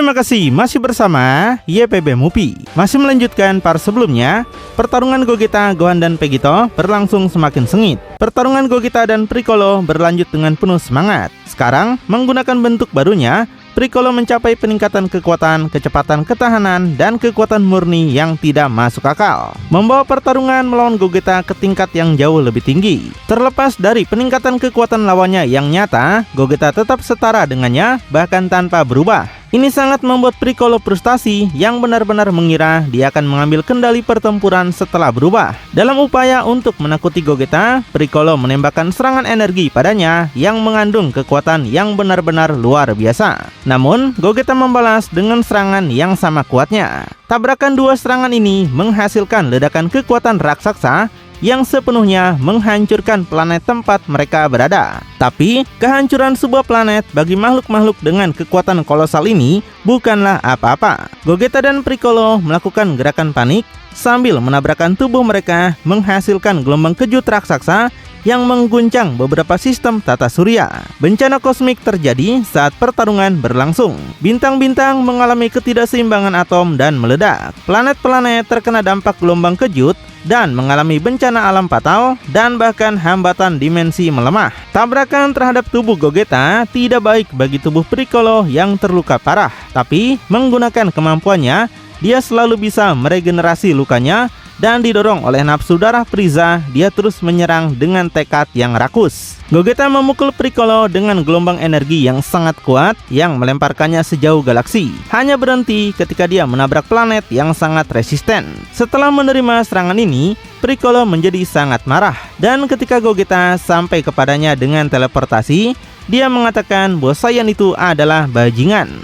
Terima kasih masih bersama YPB Mupi. Masih melanjutkan part sebelumnya, pertarungan Gogeta, Gohan, dan Vegito berlangsung semakin sengit. Pertarungan Gogeta dan Piccolo berlanjut dengan penuh semangat. Sekarang, menggunakan bentuk barunya, Piccolo mencapai peningkatan kekuatan, kecepatan ketahanan, dan kekuatan murni yang tidak masuk akal, membawa pertarungan melawan Gogeta ke tingkat yang jauh lebih tinggi. Terlepas dari peningkatan kekuatan lawannya yang nyata, Gogeta tetap setara dengannya, bahkan tanpa berubah. Ini sangat membuat Piccolo frustasi yang benar-benar mengira dia akan mengambil kendali pertempuran setelah berubah. Dalam upaya untuk menakuti Gogeta, Piccolo menembakkan serangan energi padanya yang mengandung kekuatan yang benar-benar luar biasa. Namun, Gogeta membalas dengan serangan yang sama kuatnya. Tabrakan dua serangan ini menghasilkan ledakan kekuatan raksasa yang sepenuhnya menghancurkan planet tempat mereka berada. Tapi, kehancuran sebuah planet bagi makhluk-makhluk dengan kekuatan kolosal ini bukanlah apa-apa. Gogeta dan Piccolo melakukan gerakan panik sambil menabrakkan tubuh mereka, menghasilkan gelombang kejut raksasa yang mengguncang beberapa sistem tata surya. Bencana kosmik terjadi saat pertarungan berlangsung. Bintang-bintang mengalami ketidakseimbangan atom dan meledak. Planet-planet terkena dampak gelombang kejut dan mengalami bencana alam fatal dan bahkan hambatan dimensi melemah. Tabrakan terhadap tubuh Gogeta tidak baik bagi tubuh Piccolo yang terluka parah, tapi menggunakan kemampuannya, dia selalu bisa meregenerasi lukanya. Dan didorong oleh nafsu darah Frieza, dia terus menyerang dengan tekad yang rakus. Gogeta memukul Piccolo dengan gelombang energi yang sangat kuat yang melemparkannya sejauh galaksi. Hanya berhenti ketika dia menabrak planet yang sangat resisten. Setelah menerima serangan ini, Piccolo menjadi sangat marah. Dan ketika Gogeta sampai kepadanya dengan teleportasi, dia mengatakan bahwa Saiyan itu adalah bajingan.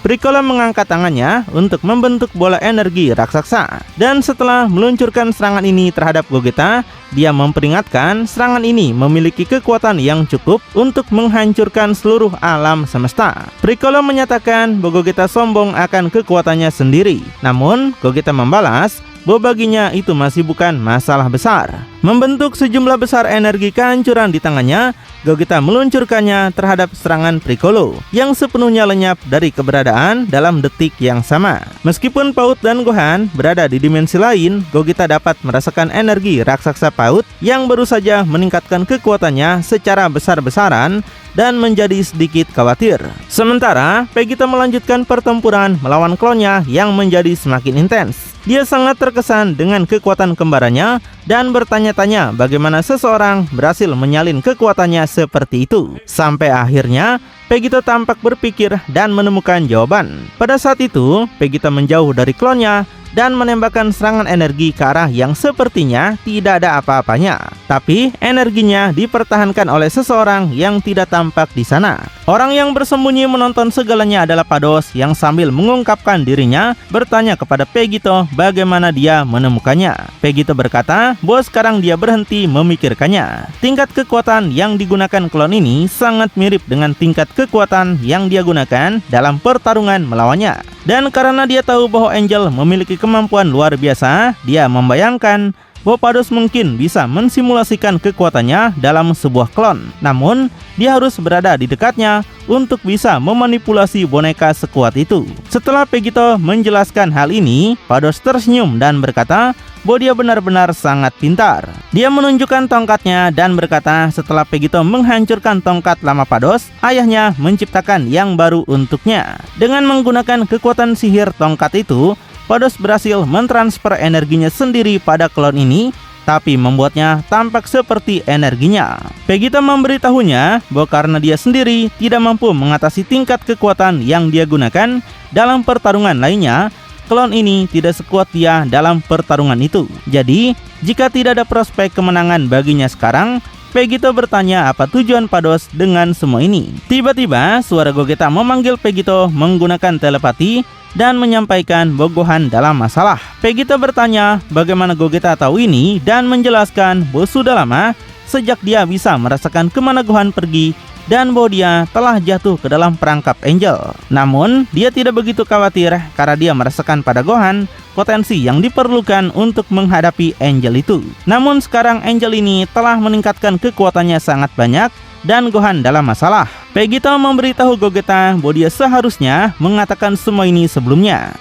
Piccolo mengangkat tangannya untuk membentuk bola energi raksasa. Dan setelah meluncurkan serangan ini terhadap Gogeta, dia memperingatkan serangan ini memiliki kekuatan yang cukup untuk menghancurkan seluruh alam semesta. Piccolo menyatakan bahwa Gogeta sombong akan kekuatannya sendiri. Namun, Gogeta membalas bahwa baginya itu masih bukan masalah besar. Membentuk sejumlah besar energi kehancuran di tangannya, Gogeta meluncurkannya terhadap serangan Piccolo yang sepenuhnya lenyap dari keberadaan dalam detik yang sama. Meskipun Paut dan Gohan berada di dimensi lain, Gogeta dapat merasakan energi raksasa Paut yang baru saja meningkatkan kekuatannya secara besar-besaran dan menjadi sedikit khawatir. Sementara, Vegito melanjutkan pertempuran melawan klonnya yang menjadi semakin intens. Dia sangat terkesan dengan kekuatan kembarannya dan bertanya-tanya bagaimana seseorang berhasil menyalin kekuatannya seperti itu. Sampai akhirnya, Vegito tampak berpikir dan menemukan jawaban. Pada saat itu, Vegito menjauh dari klonnya dan menembakkan serangan energi ke arah yang sepertinya tidak ada apa-apanya. Tapi energinya dipertahankan oleh seseorang yang tidak tampak di sana. Orang yang bersembunyi menonton segalanya adalah Pados yang sambil mengungkapkan dirinya bertanya kepada Vegito bagaimana dia menemukannya. Vegito berkata bahwa sekarang dia berhenti memikirkannya. Tingkat kekuatan yang digunakan klon ini sangat mirip dengan tingkat kekuatan yang dia gunakan dalam pertarungan melawannya. Dan karena dia tahu bahwa Angel memiliki kemampuan luar biasa, dia membayangkan bahwa Pados mungkin bisa mensimulasikan kekuatannya dalam sebuah klon. Namun, dia harus berada di dekatnya untuk bisa memanipulasi boneka sekuat itu. Setelah Vegito menjelaskan hal ini, Pados tersenyum dan berkata bahwa dia benar-benar sangat pintar. Dia menunjukkan tongkatnya dan berkata setelah Vegito menghancurkan tongkat lama Pados, ayahnya menciptakan yang baru untuknya. Dengan menggunakan kekuatan sihir tongkat itu, Pados berhasil mentransfer energinya sendiri pada klon ini, tapi membuatnya tampak seperti energinya. Vegito memberitahunya bahwa karena dia sendiri tidak mampu mengatasi tingkat kekuatan yang dia gunakan dalam pertarungan lainnya, klon ini tidak sekuat dia dalam pertarungan itu. Jadi, jika tidak ada prospek kemenangan baginya sekarang, Vegito bertanya apa tujuan Pados dengan semua ini. Tiba-tiba, suara Gogeta memanggil Vegito menggunakan telepati dan menyampaikan bahwa Gohan dalam masalah. Vegito bertanya bagaimana Gogeta tahu ini dan menjelaskan bahwa sudah lama sejak dia bisa merasakan kemana Gohan pergi dan bahwa dia telah jatuh ke dalam perangkap Angel. Namun, dia tidak begitu khawatir karena dia merasakan pada Gohan potensi yang diperlukan untuk menghadapi Angel itu. Namun sekarang Angel ini telah meningkatkan kekuatannya sangat banyak dan Gohan dalam masalah. Vegito memberitahu Gogeta bahwa dia seharusnya mengatakan semua ini sebelumnya.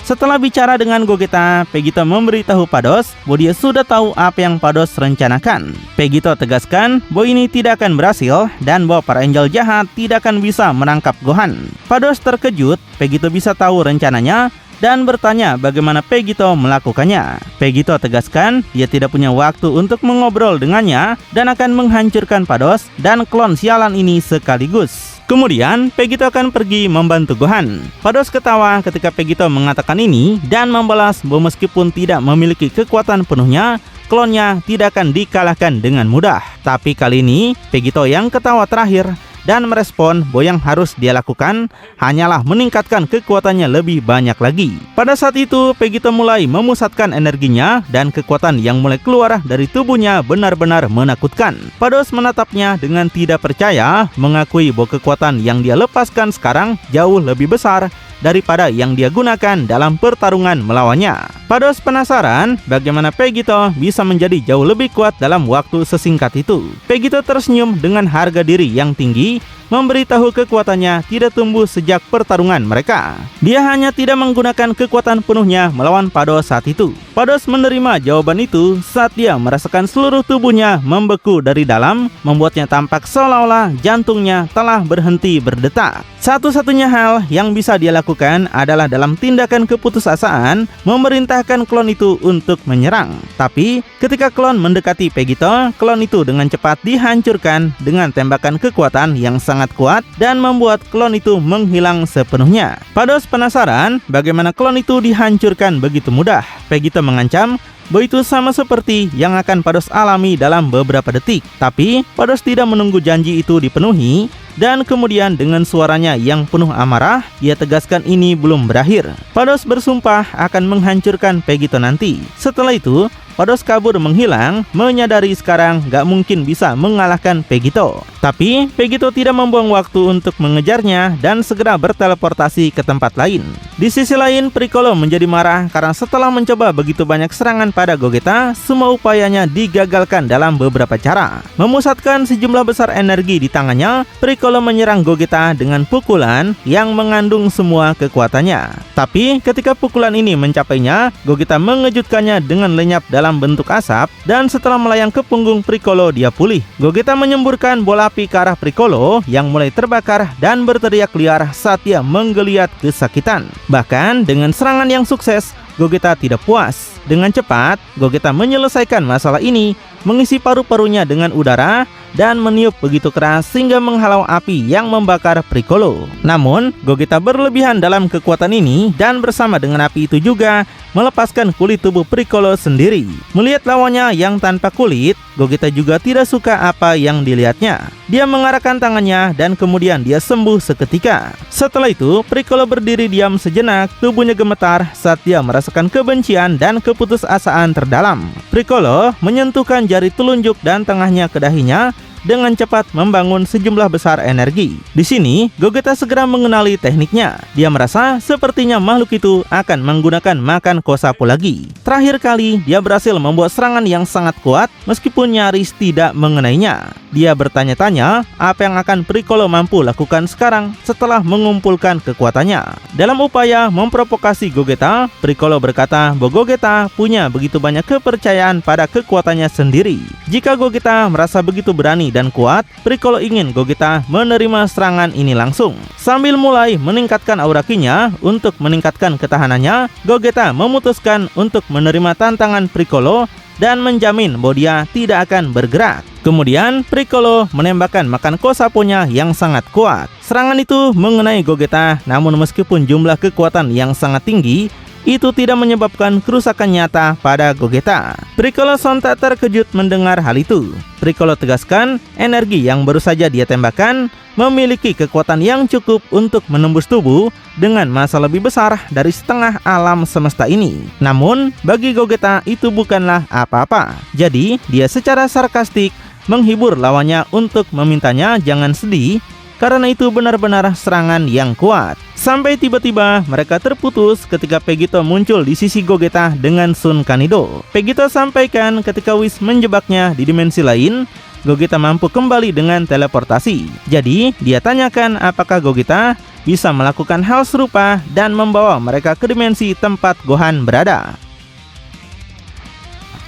Setelah bicara dengan Gogeta, Vegito memberitahu Pados bahwa dia sudah tahu apa yang Pados rencanakan. Vegito tegaskan bahwa ini tidak akan berhasil dan bahwa para angel jahat tidak akan bisa menangkap Gohan. Pados terkejut, Vegito bisa tahu rencananya dan bertanya bagaimana Vegito melakukannya. Vegito tegaskan dia tidak punya waktu untuk mengobrol dengannya dan akan menghancurkan Pados dan klon sialan ini sekaligus. Kemudian, Vegito akan pergi membantu Gohan. Pados ketawa ketika Vegito mengatakan ini dan membalas bahwa meskipun tidak memiliki kekuatan penuhnya, klonnya tidak akan dikalahkan dengan mudah. Tapi kali ini, Vegito yang ketawa terakhir dan merespon bahwa yang harus dia lakukan hanyalah meningkatkan kekuatannya lebih banyak lagi. Pada saat itu, Vegito mulai memusatkan energinya dan kekuatan yang mulai keluar dari tubuhnya benar-benar menakutkan. Pados menatapnya dengan tidak percaya, mengakui bahwa kekuatan yang dia lepaskan sekarang jauh lebih besar daripada yang dia gunakan dalam pertarungan melawannya. Pados penasaran bagaimana Vegito bisa menjadi jauh lebih kuat dalam waktu sesingkat itu. Vegito tersenyum dengan harga diri yang tinggi, memberitahu kekuatannya tidak tumbuh sejak pertarungan mereka. Dia hanya tidak menggunakan kekuatan penuhnya melawan Pados saat itu. Pados menerima jawaban itu saat dia merasakan seluruh tubuhnya membeku dari dalam, membuatnya tampak seolah-olah jantungnya telah berhenti berdetak. Satu-satunya hal yang bisa dia lakukan adalah dalam tindakan keputusasaan memerintahkan klon itu untuk menyerang. Tapi ketika klon mendekati Vegito, klon itu dengan cepat dihancurkan dengan tembakan kekuatan yang sangat kuat dan membuat klon itu menghilang sepenuhnya. Pados penasaran bagaimana klon itu dihancurkan begitu mudah. Vegito mengancam bahwa itu sama seperti yang akan Pados alami dalam beberapa detik. Tapi Pados tidak menunggu janji itu dipenuhi dan kemudian dengan suaranya yang penuh amarah, dia tegaskan ini belum berakhir. Pados bersumpah akan menghancurkan Vegito nanti. Setelah itu, Pados kabur menghilang, menyadari sekarang gak mungkin bisa mengalahkan Vegito. Tapi Vegito tidak membuang waktu untuk mengejarnya dan segera berteleportasi ke tempat lain. Di sisi lain, Piccolo menjadi marah karena setelah mencoba begitu banyak serangan pada Gogeta, semua upayanya digagalkan dalam beberapa cara. Memusatkan sejumlah besar energi di tangannya, Piccolo menyerang Gogeta dengan pukulan yang mengandung semua kekuatannya. Tapi ketika pukulan ini mencapainya, Gogeta mengejutkannya dengan lenyap dalam bentuk asap dan setelah melayang ke punggung Piccolo dia pulih. Gogeta menyemburkan bola api ke arah Piccolo yang mulai terbakar dan berteriak liar saat dia menggeliat kesakitan. Bahkan dengan serangan yang sukses, Gogeta tidak puas. Dengan cepat, Gogeta menyelesaikan masalah ini, mengisi paru-parunya dengan udara dan meniup begitu keras sehingga menghalau api yang membakar Piccolo. Namun, Gogeta berlebihan dalam kekuatan ini dan bersama dengan api itu juga melepaskan kulit tubuh Piccolo sendiri. Melihat lawannya yang tanpa kulit, Gogeta juga tidak suka apa yang dilihatnya. Dia mengarahkan tangannya dan kemudian dia sembuh seketika. Setelah itu, Piccolo berdiri diam sejenak, tubuhnya gemetar saat dia merasakan kebencian dan keputusasaan terdalam. Piccolo menyentuhkan jari telunjuk dan tengahnya ke dahinya dengan cepat membangun sejumlah besar energi. Di sini, Gogeta segera mengenali tekniknya. Dia merasa sepertinya makhluk itu akan menggunakan makan Kosapu lagi. Terakhir kali, dia berhasil membuat serangan yang sangat kuat meskipun nyaris tidak mengenainya. Dia bertanya-tanya apa yang akan Piccolo mampu lakukan sekarang setelah mengumpulkan kekuatannya. Dalam upaya memprovokasi Gogeta, Piccolo berkata bahwa Gogeta punya begitu banyak kepercayaan pada kekuatannya sendiri. Jika Gogeta merasa begitu berani dan kuat, Piccolo ingin Gogeta menerima serangan ini langsung. Sambil mulai meningkatkan aura Ki-nya untuk meningkatkan ketahanannya, Gogeta memutuskan untuk menerima tantangan Piccolo dan menjamin bahwa dia tidak akan bergerak. Kemudian Piccolo menembakkan makan Kosapunya yang sangat kuat. Serangan itu mengenai Gogeta, namun meskipun jumlah kekuatan yang sangat tinggi, itu tidak menyebabkan kerusakan nyata pada Gogeta. Piccolo sontak terkejut mendengar hal itu. Piccolo tegaskan energi yang baru saja dia tembakkan memiliki kekuatan yang cukup untuk menembus tubuh dengan massa lebih besar dari setengah alam semesta ini. Namun bagi Gogeta itu bukanlah apa-apa. Jadi dia secara sarkastik menghibur lawannya untuk memintanya jangan sedih, karena itu benar-benar serangan yang kuat. Sampai tiba-tiba mereka terputus ketika Vegito muncul di sisi Gogeta dengan Sun Kanido. Vegito sampaikan ketika Whis menjebaknya di dimensi lain, Gogeta mampu kembali dengan teleportasi. Jadi, dia tanyakan apakah Gogeta bisa melakukan hal serupa dan membawa mereka ke dimensi tempat Gohan berada.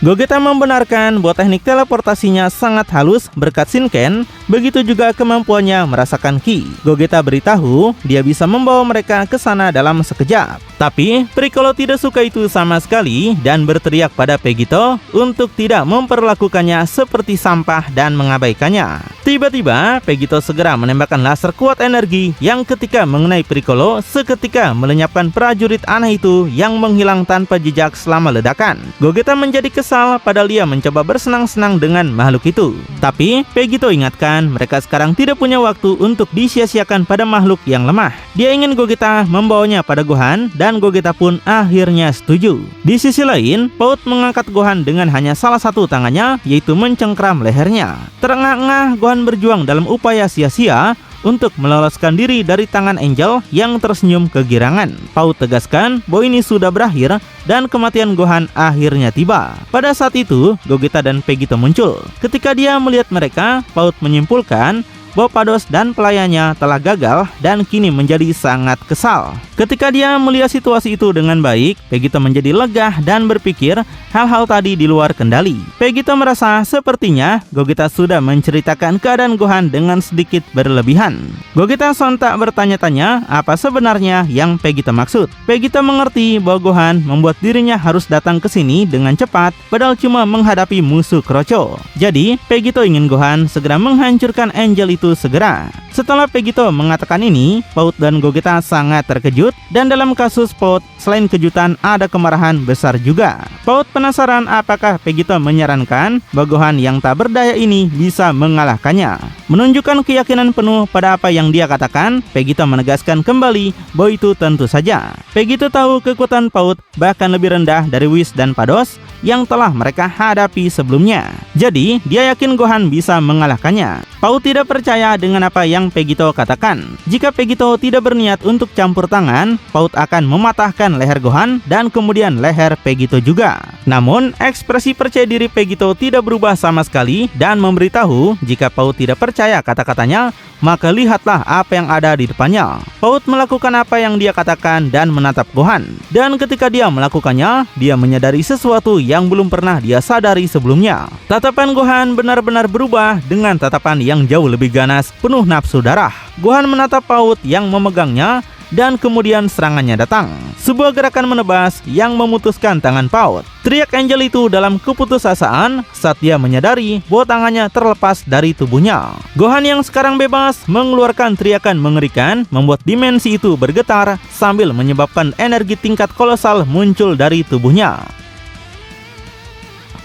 Gogeta membenarkan bahwa teknik teleportasinya sangat halus berkat Shinken, begitu juga kemampuannya merasakan Ki. Gogeta beritahu dia bisa membawa mereka ke sana dalam sekejap. Tapi Piccolo tidak suka itu sama sekali dan berteriak pada Vegito untuk tidak memperlakukannya seperti sampah dan mengabaikannya. Tiba-tiba Vegito segera menembakkan laser kuat energi yang ketika mengenai Piccolo seketika melenyapkan prajurit aneh itu yang menghilang tanpa jejak selama ledakan. Gogeta menjadi kesal padahal dia mencoba bersenang-senang dengan makhluk itu. Tapi Vegito ingatkan mereka sekarang tidak punya waktu untuk disia-siakan pada makhluk yang lemah. Dia ingin Gogeta membawanya pada Gohan dan Gogeta pun akhirnya setuju. Di sisi lain, Paut mengangkat Gohan dengan hanya salah satu tangannya, yaitu mencengkram lehernya. Terengah-engah Gohan berjuang dalam upaya sia-sia untuk meloloskan diri dari tangan Angel yang tersenyum kegirangan. Paut tegaskan bahwa ini sudah berakhir dan kematian Gohan akhirnya tiba. Pada saat itu, Gogeta dan Vegito muncul. Ketika dia melihat mereka, Paut menyimpulkan bahwa Pados dan pelayannya telah gagal dan kini menjadi sangat kesal. Ketika dia melihat situasi itu dengan baik, Vegito menjadi lega dan berpikir hal-hal tadi di luar kendali. Vegito merasa sepertinya Gogeta sudah menceritakan keadaan Gohan dengan sedikit berlebihan. Gogeta sontak bertanya-tanya apa sebenarnya yang Vegito maksud. Vegito mengerti bahwa Gohan membuat dirinya harus datang ke sini dengan cepat padahal cuma menghadapi musuh kroco. Jadi Vegito ingin Gohan segera menghancurkan Angel itu segera. Setelah Vegito mengatakan ini, Paut dan Gogeta sangat terkejut dan dalam kasus Paut, selain kejutan ada kemarahan besar juga. Paut penasaran apakah Vegito menyarankan bahwa Gohan yang tak berdaya ini bisa mengalahkannya. Menunjukkan keyakinan penuh pada apa yang dia katakan, Vegito menegaskan kembali bahwa itu tentu saja. Vegito tahu kekuatan Paut bahkan lebih rendah dari Whis dan Pados yang telah mereka hadapi sebelumnya. Jadi, dia yakin Gohan bisa mengalahkannya. Paut tidak percaya dengan apa yang Vegito katakan. Jika Vegito tidak berniat untuk campur tangan, Paut akan mematahkan leher Gohan dan kemudian leher Vegito juga. Namun, ekspresi percaya diri Vegito tidak berubah sama sekali dan memberitahu jika Paut tidak percaya kata-katanya, maka lihatlah apa yang ada di depannya. Paut melakukan apa yang dia katakan dan menatap Gohan. Dan ketika dia melakukannya, dia menyadari sesuatu yang belum pernah dia sadari sebelumnya. Tatapan Gohan benar-benar berubah dengan tatapan yang jauh lebih ganas, penuh nafsu darah. Gohan menatap Paut yang memegangnya dan kemudian serangannya datang. Sebuah gerakan menebas yang memutuskan tangan Paut. Teriak Angel itu dalam keputusasaan saat dia menyadari bahwa tangannya terlepas dari tubuhnya. Gohan yang sekarang bebas mengeluarkan teriakan mengerikan membuat dimensi itu bergetar sambil menyebabkan energi tingkat kolosal muncul dari tubuhnya.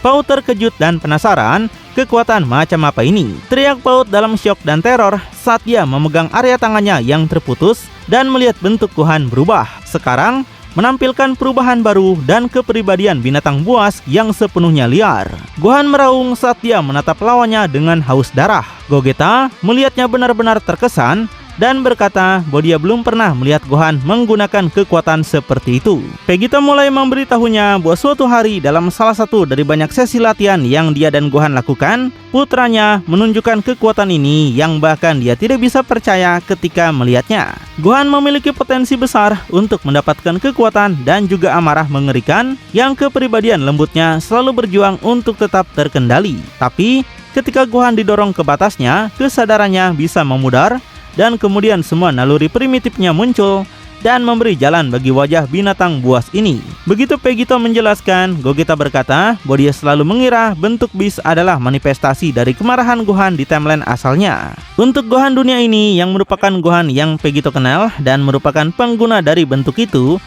Paut terkejut dan penasaran, kekuatan macam apa ini? Teriak Paut dalam syok dan teror saat dia memegang area tangannya yang terputus dan melihat bentuk Gohan berubah. Sekarang menampilkan perubahan baru dan kepribadian binatang buas yang sepenuhnya liar. Gohan meraung saat dia menatap lawannya dengan haus darah. Gogeta melihatnya benar-benar terkesan dan berkata bahwa dia belum pernah melihat Gohan menggunakan kekuatan seperti itu. Vegito mulai memberitahunya bahwa suatu hari dalam salah satu dari banyak sesi latihan yang dia dan Gohan lakukan, putranya menunjukkan kekuatan ini yang bahkan dia tidak bisa percaya ketika melihatnya. Gohan memiliki potensi besar untuk mendapatkan kekuatan dan juga amarah mengerikan yang kepribadian lembutnya selalu berjuang untuk tetap terkendali. Tapi ketika Gohan didorong ke batasnya, kesadarannya bisa memudar dan kemudian semua naluri primitifnya muncul dan memberi jalan bagi wajah binatang buas ini. Begitu Vegito menjelaskan, Gogeta berkata bahwa dia selalu mengira bentuk Beast adalah manifestasi dari kemarahan Gohan di timeline asalnya. Untuk Gohan dunia ini yang merupakan Gohan yang Vegito kenal dan merupakan pengguna dari bentuk itu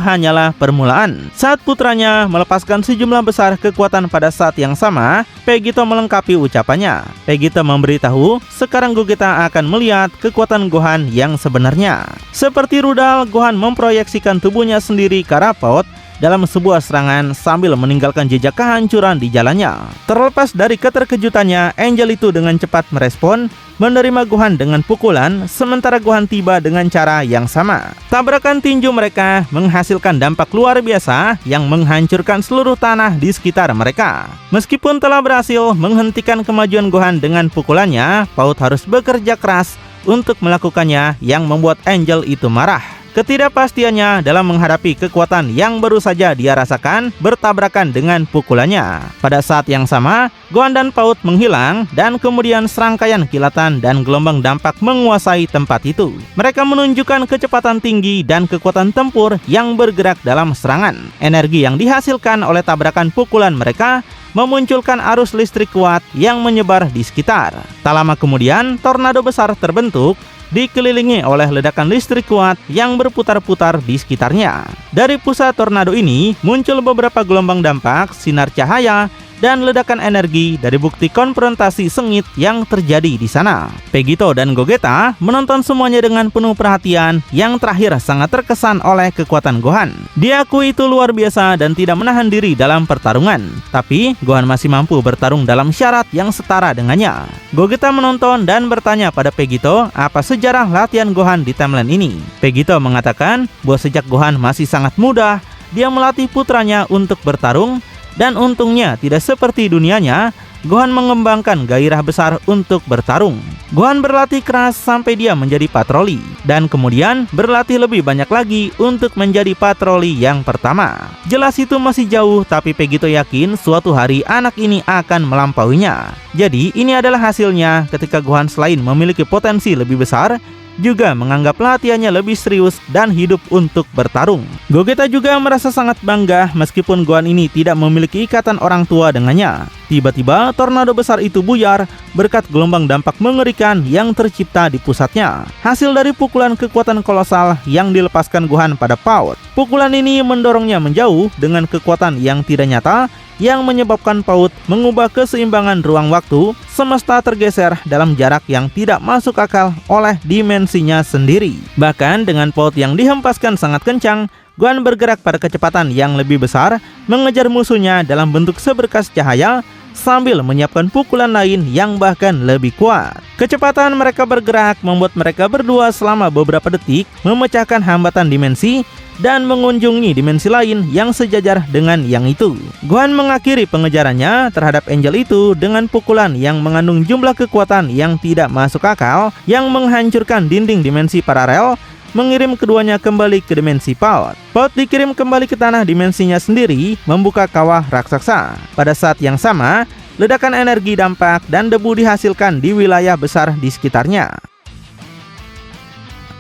hanyalah permulaan. Saat putranya melepaskan sejumlah besar kekuatan pada saat yang sama, Vegito melengkapi ucapannya. Vegito memberitahu, sekarang Gogeta akan melihat kekuatan Gohan yang sebenarnya. Seperti rudal, Gohan memproyeksikan tubuhnya sendiri ke arah Paut dalam sebuah serangan sambil meninggalkan jejak kehancuran di jalannya. Terlepas dari keterkejutannya, Angel itu dengan cepat merespon, menerima Gohan dengan pukulan, sementara Gohan tiba dengan cara yang sama. Tabrakan tinju mereka menghasilkan dampak luar biasa yang menghancurkan seluruh tanah di sekitar mereka. Meskipun telah berhasil menghentikan kemajuan Gohan dengan pukulannya, Paut harus bekerja keras untuk melakukannya yang membuat Angel itu marah. Ketidakpastiannya dalam menghadapi kekuatan yang baru saja dia rasakan bertabrakan dengan pukulannya. Pada saat yang sama, Gohan dan Paut menghilang dan kemudian serangkaian kilatan dan gelombang dampak menguasai tempat itu. Mereka menunjukkan kecepatan tinggi dan kekuatan tempur yang bergerak dalam serangan. Energi yang dihasilkan oleh tabrakan pukulan mereka memunculkan arus listrik kuat yang menyebar di sekitar. Tak lama kemudian, tornado besar terbentuk, dikelilingi oleh ledakan listrik kuat yang berputar-putar di sekitarnya. Dari pusat tornado ini muncul beberapa gelombang dampak, sinar cahaya, dan ledakan energi dari bukti konfrontasi sengit yang terjadi di sana. Vegito dan Gogeta menonton semuanya dengan penuh perhatian. Yang terakhir sangat terkesan oleh kekuatan Gohan. Diakui itu luar biasa dan tidak menahan diri dalam pertarungan. Tapi Gohan masih mampu bertarung dalam syarat yang setara dengannya. Gogeta menonton dan bertanya pada Vegito apa sejarah latihan Gohan di timeline ini. Vegito mengatakan bahwa sejak Gohan masih sangat muda, dia melatih putranya untuk bertarung. Dan untungnya tidak seperti dunianya, Gohan mengembangkan gairah besar untuk bertarung. Gohan berlatih keras sampai dia menjadi patroli, dan kemudian berlatih lebih banyak lagi untuk menjadi patroli yang pertama. Jelas itu masih jauh, tapi Vegito yakin suatu hari anak ini akan melampauinya. Jadi ini adalah hasilnya ketika Gohan selain memiliki potensi lebih besar, juga menganggap latihannya lebih serius dan hidup untuk bertarung. Gogeta juga merasa sangat bangga meskipun Gohan ini tidak memiliki ikatan orang tua dengannya. Tiba-tiba tornado besar itu buyar berkat gelombang dampak mengerikan yang tercipta di pusatnya. Hasil dari pukulan kekuatan kolosal yang dilepaskan Gohan pada Paut. Pukulan ini mendorongnya menjauh dengan kekuatan yang tidak nyata, yang menyebabkan Paut mengubah keseimbangan ruang waktu, semesta tergeser dalam jarak yang tidak masuk akal oleh dimensinya sendiri. Bahkan dengan Paut yang dihempaskan sangat kencang, Gohan bergerak pada kecepatan yang lebih besar, mengejar musuhnya dalam bentuk seberkas cahaya, sambil menyiapkan pukulan lain yang bahkan lebih kuat. Kecepatan mereka bergerak membuat mereka berdua selama beberapa detik memecahkan hambatan dimensi dan mengunjungi dimensi lain yang sejajar dengan yang itu. Gohan mengakhiri pengejarannya terhadap Angel itu dengan pukulan yang mengandung jumlah kekuatan yang tidak masuk akal, yang menghancurkan dinding dimensi paralel, mengirim keduanya kembali ke dimensi Paut. Paut dikirim kembali ke tanah dimensinya sendiri, membuka kawah raksasa. Pada saat yang sama, ledakan energi dampak dan debu dihasilkan di wilayah besar di sekitarnya.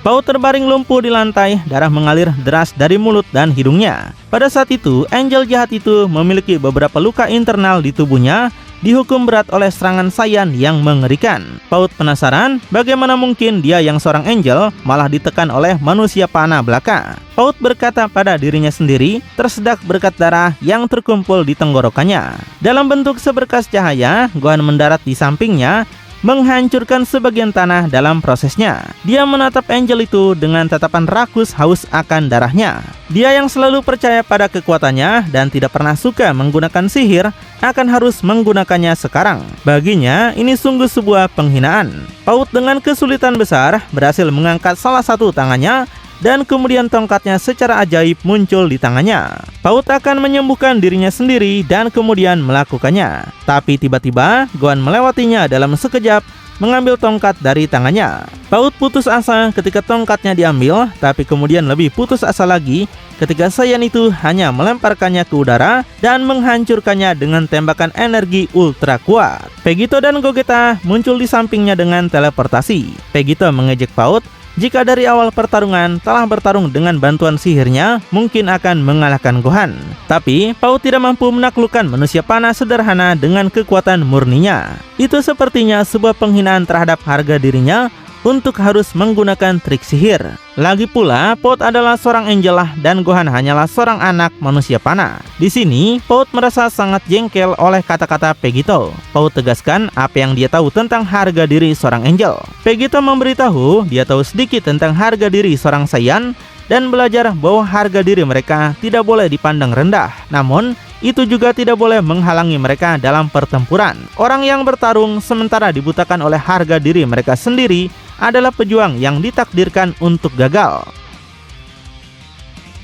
Paut terbaring lumpuh di lantai, darah mengalir deras dari mulut dan hidungnya. Pada saat itu, Angel jahat itu memiliki beberapa luka internal di tubuhnya, dihukum berat oleh serangan Saiyan yang mengerikan. Paut penasaran bagaimana mungkin dia yang seorang Angel malah ditekan oleh manusia panah belaka. Paut berkata pada dirinya sendiri, tersedak berkat darah yang terkumpul di tenggorokannya. Dalam bentuk seberkas cahaya, Gohan mendarat di sampingnya, menghancurkan sebagian tanah dalam prosesnya. Dia menatap Angel itu dengan tatapan rakus haus akan darahnya. Dia yang selalu percaya pada kekuatannya dan tidak pernah suka menggunakan sihir, akan harus menggunakannya sekarang. Baginya, ini sungguh sebuah penghinaan. Paut dengan kesulitan besar berhasil mengangkat salah satu tangannya, dan kemudian tongkatnya secara ajaib muncul di tangannya. Paut akan menyembuhkan dirinya sendiri dan kemudian melakukannya. Tapi tiba-tiba Gohan melewatinya dalam sekejap, mengambil tongkat dari tangannya. Paut putus asa ketika tongkatnya diambil, tapi kemudian lebih putus asa lagi ketika Saiyan itu hanya melemparkannya ke udara dan menghancurkannya dengan tembakan energi ultra kuat. Vegito dan Gogeta muncul di sampingnya dengan teleportasi. Vegito mengejek Paut, jika dari awal pertarungan telah bertarung dengan bantuan sihirnya, mungkin akan mengalahkan Gohan. Tapi Paut tidak mampu menaklukkan manusia panah sederhana dengan kekuatan murninya. Itu sepertinya sebuah penghinaan terhadap harga dirinya untuk harus menggunakan trik sihir. Lagi pula, Paut adalah seorang Angel dan Gohan hanyalah seorang anak manusia panah. Di sini, Paut merasa sangat jengkel oleh kata-kata Vegito. Paut tegaskan apa yang dia tahu tentang harga diri seorang Angel. Vegito memberitahu dia tahu sedikit tentang harga diri seorang Saiyan, dan belajar bahwa harga diri mereka tidak boleh dipandang rendah. Namun, itu juga tidak boleh menghalangi mereka dalam pertempuran. Orang yang bertarung sementara dibutakan oleh harga diri mereka sendiri adalah pejuang yang ditakdirkan untuk gagal.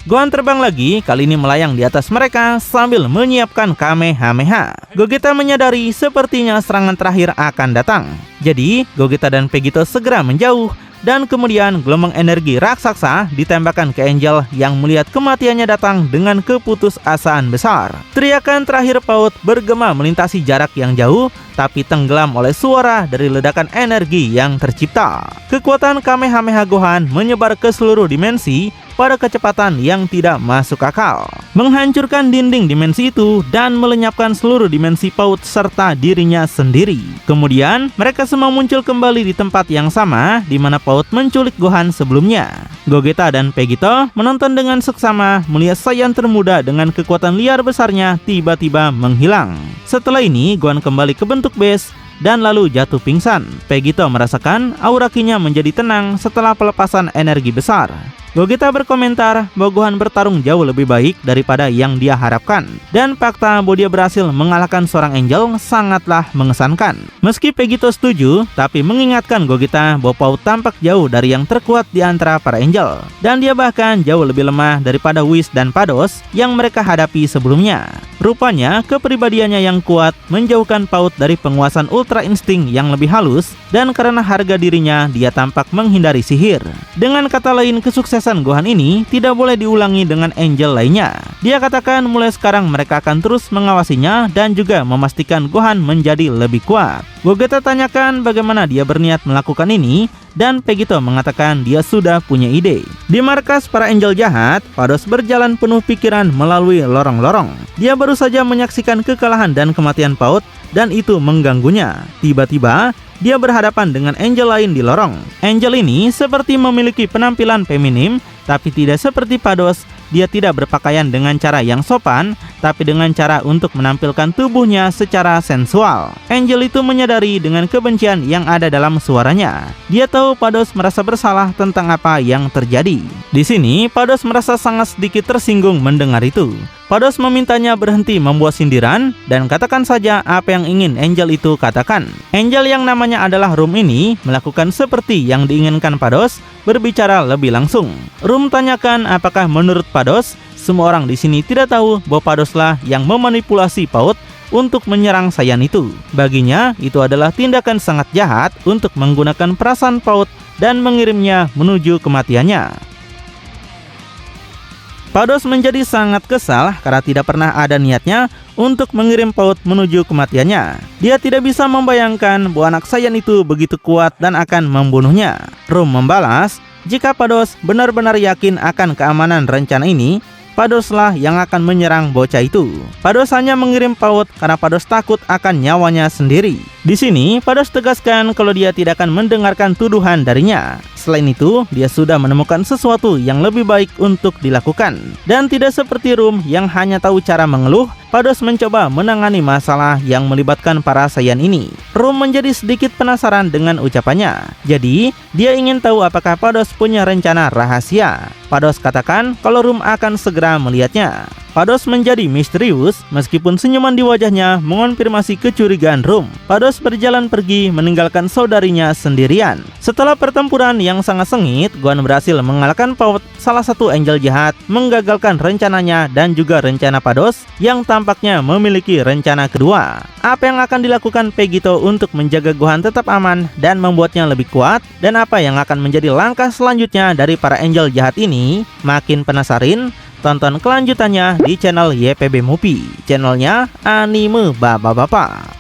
Gohan terbang lagi, kali ini melayang di atas mereka sambil menyiapkan Kamehameha. Gogeta menyadari sepertinya serangan terakhir akan datang. Jadi, Gogeta dan Vegito segera menjauh, dan kemudian gelombang energi raksasa ditembakkan ke Angel yang melihat kematiannya datang dengan keputusasaan besar. Teriakan terakhir PAUD bergema melintasi jarak yang jauh, tapi tenggelam oleh suara dari ledakan energi yang tercipta. Kekuatan Kamehameha Gohan menyebar ke seluruh dimensi pada kecepatan yang tidak masuk akal, menghancurkan dinding dimensi itu dan melenyapkan seluruh dimensi PAUD serta dirinya sendiri. Kemudian mereka semua muncul kembali di tempat yang sama di mana PAUD menculik Gohan sebelumnya. Gogeta dan Vegito menonton dengan seksama melihat Saiyan termuda dengan kekuatan liar besarnya tiba-tiba menghilang. Setelah ini Gohan kembali ke bentuk base dan lalu jatuh pingsan. Vegito merasakan aura ki-nya menjadi tenang setelah pelepasan energi besar. Gogeta berkomentar bahwa Gohan bertarung jauh lebih baik daripada yang dia harapkan, dan fakta bahwa dia berhasil mengalahkan seorang Angel sangatlah mengesankan. Meski Vegito setuju, tapi mengingatkan Gogeta bahwa PAUD tampak jauh dari yang terkuat di antara para Angel, dan dia bahkan jauh lebih lemah daripada Whis dan Vados yang mereka hadapi sebelumnya. Rupanya kepribadiannya yang kuat menjauhkan PAUD dari penguasaan Ultra Insting yang lebih halus, dan karena harga dirinya dia tampak menghindari sihir. Dengan kata lain, kesuksesan Gohan ini tidak boleh diulangi dengan Angel lainnya. Dia katakan mulai sekarang mereka akan terus mengawasinya dan juga memastikan Gohan menjadi lebih kuat. Gogeta tanyakan bagaimana dia berniat melakukan ini, dan Vegito mengatakan dia sudah punya ide. Di markas para Angel jahat, Vados berjalan penuh pikiran melalui lorong-lorong. Dia baru saja menyaksikan kekalahan dan kematian PAUD, dan itu mengganggunya. Tiba-tiba dia berhadapan dengan Angel lain di lorong. Angel ini seperti memiliki penampilan feminim, tapi tidak seperti Vados. Dia tidak berpakaian dengan cara yang sopan, tapi dengan cara untuk menampilkan tubuhnya secara sensual. Angel itu menyadari dengan kebencian yang ada dalam suaranya. Dia tahu Vados merasa bersalah tentang apa yang terjadi. Di sini, Vados merasa sangat sedikit tersinggung mendengar itu. Vados memintanya berhenti membuat sindiran dan katakan saja apa yang ingin Angel itu katakan. Angel yang namanya adalah Rum ini melakukan seperti yang diinginkan Vados, berbicara lebih langsung. Rum tanyakan apakah menurut Vados semua orang di sini tidak tahu bahwa Vadoslah yang memanipulasi PAUD untuk menyerang Saiyan itu. Baginya itu adalah tindakan sangat jahat untuk menggunakan perasaan PAUD dan mengirimnya menuju kematiannya. Vados menjadi sangat kesal karena tidak pernah ada niatnya untuk mengirim PAUD menuju kematiannya. Dia tidak bisa membayangkan bahwa anak Saiyan itu begitu kuat dan akan membunuhnya. Rum membalas, jika Vados benar-benar yakin akan keamanan rencana ini, Vadoslah yang akan menyerang bocah itu. Vados hanya mengirim PAUD karena Vados takut akan nyawanya sendiri. Di sini, Vados tegaskan kalau dia tidak akan mendengarkan tuduhan darinya. Selain itu, dia sudah menemukan sesuatu yang lebih baik untuk dilakukan. Dan tidak seperti Rum yang hanya tahu cara mengeluh, Vados mencoba menangani masalah yang melibatkan para Saiyan ini. Rum menjadi sedikit penasaran dengan ucapannya. Jadi, dia ingin tahu apakah Vados punya rencana rahasia. Vados katakan kalau Rum akan segera melihatnya. Vados menjadi misterius meskipun senyuman di wajahnya mengonfirmasi kecurigaan Rum. Vados berjalan pergi meninggalkan saudarinya sendirian. Setelah pertempuran yang sangat sengit, Gohan berhasil mengalahkan PAUD, salah satu Angel jahat, menggagalkan rencananya dan juga rencana Vados yang tampaknya memiliki rencana kedua. Apa yang akan dilakukan Vegito untuk menjaga Gohan tetap aman dan membuatnya lebih kuat, dan apa yang akan menjadi langkah selanjutnya dari para Angel jahat ini? Makin penasaran? Tonton kelanjutannya di channel YPB Movie, channelnya Anime Bapak-Bapak.